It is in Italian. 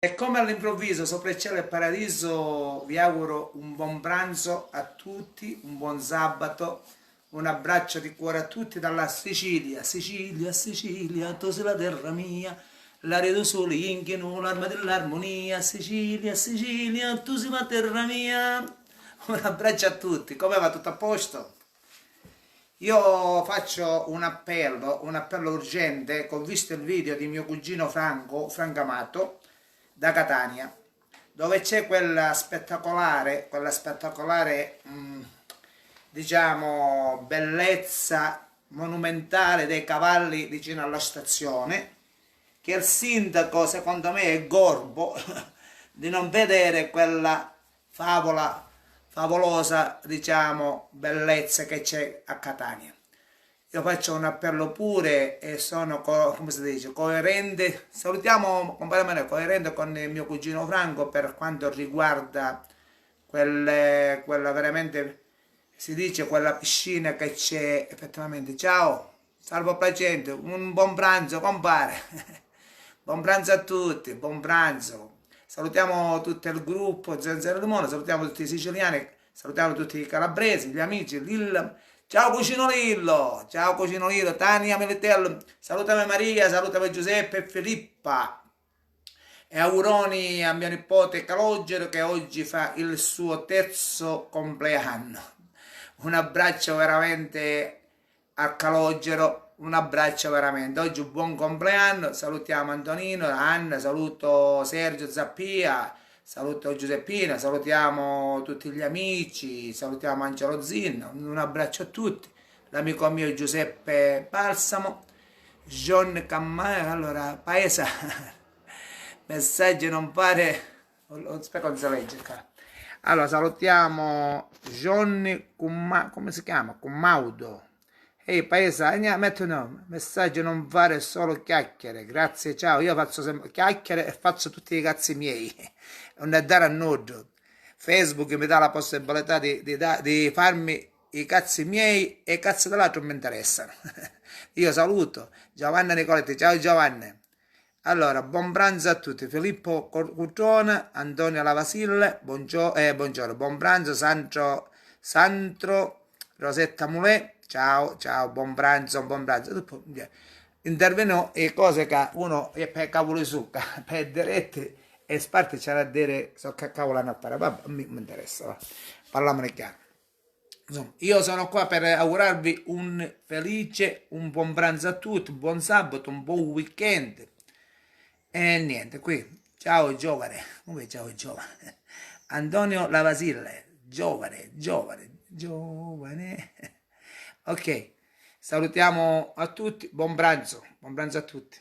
E come all'improvviso, sopra il cielo e paradiso, vi auguro un buon pranzo a tutti, un buon sabato, un abbraccio di cuore a tutti dalla Sicilia. Sicilia, Sicilia, tu sei la terra mia, l'aria do sole inchino, l'arma dell'armonia. Sicilia, Sicilia, tu sei la terra mia. Un abbraccio a tutti, come va? Tutto a posto? Io faccio un appello urgente, che ho visto il video di mio cugino Franco Amato, da Catania, dove c'è quella spettacolare, diciamo, bellezza monumentale dei cavalli vicino alla stazione, che il sindaco, secondo me, è gorbo di non vedere quella favolosa, diciamo, bellezza che c'è a Catania. Io faccio un appello pure e sono, come si dice, coerente. Salutiamo, compare Manuel, coerente con il mio cugino Franco per quanto riguarda quella veramente, si dice, quella piscina che c'è effettivamente. Ciao, salvo placente, un buon pranzo, compare. Buon pranzo a tutti, buon pranzo. Salutiamo tutto il gruppo Zenzero Limone, salutiamo tutti i siciliani, salutiamo tutti i calabresi, gli amici, Lilla. Ciao Cugino Lillo, Tania Militello, salutami Maria, salutami Giuseppe e Filippa. E auguroni a mio nipote Calogero che oggi fa il suo terzo compleanno. Un abbraccio veramente a Calogero, un abbraccio veramente. Oggi un buon compleanno, salutiamo Antonino, Anna, saluto Sergio Zappia, saluto Giuseppina, salutiamo tutti gli amici, salutiamo Angelo Zinno, un abbraccio a tutti, l'amico mio Giuseppe Balsamo, John Cammai, allora, Paesa, messaggi non pare, aspetta come si legge qua. Allora, salutiamo Johnny come si chiama? Cummaudo. Ehi, paesa, metti un nome. Messaggio non fare solo chiacchiere. Grazie, ciao. Io faccio sempre chiacchiere e faccio tutti i cazzi miei. Non è dare a nudo. Facebook mi dà la possibilità di farmi i cazzi miei e i cazzi dell'altro mi interessano. Io saluto Giovanna Nicoletti. Ciao Giovanna. Allora, buon pranzo a tutti. Filippo Cutrone, Antonio Lavasille, buongiorno, buon pranzo, Sandro, Rosetta Mulè, ciao, ciao, buon pranzo, buon pranzo. Dopo, intervengo e cose che uno è per cavolo su, per diretti e sparte c'è da dire so che cavolo hanno a fare, vabbè, mi interessa, va. Parliamone chiaro. Insomma, io sono qua per augurarvi un buon pranzo a tutti, un buon sabato, un buon weekend. E niente, qui, ciao giovane, come ciao giovane? Antonio Lavasille, giovane, giovane, giovane. Ok, salutiamo a tutti, buon pranzo a tutti.